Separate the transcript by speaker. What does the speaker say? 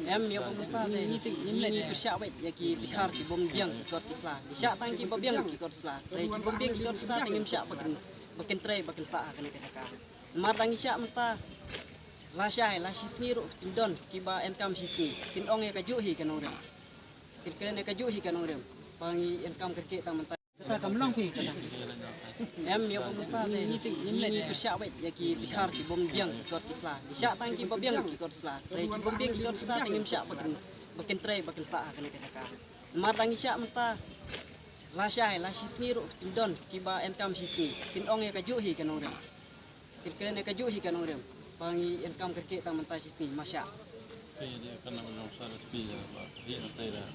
Speaker 1: em nhiều bông ta đây ni bersyak baik ya ki tikar ki bom biang ki kot isla bersyak tang ki bom biang ki kot isla dari ki bom biang ki kot isla tang bersyak bakin tray bakin sa kana ka mar tang isyak menta la syai la sisni ro pindon ki ba enkam sisni kin ong ya kaju hi kan orang kin kene kaju hi kan orang pangi enkam kerke tang menta ta kam long pi kata em nhiều bông ta đây ni bersyak baik ya ki tikar ki bom biang ki kot isla bersyak tang ki bom biang ki kot isla dari ki bom biang ki kot isla tang bersyak bakin tray bakin sa kana ka mar tang isyak menta la syai la sisni ro pindon ki ba enkam sisni kin ong ya kaju hi kan orang kin kene kaju hi kan orang pangi enkam kerke tang menta sisni masya
Speaker 2: Dia kena menang 100 pi ya, dia nanti dah.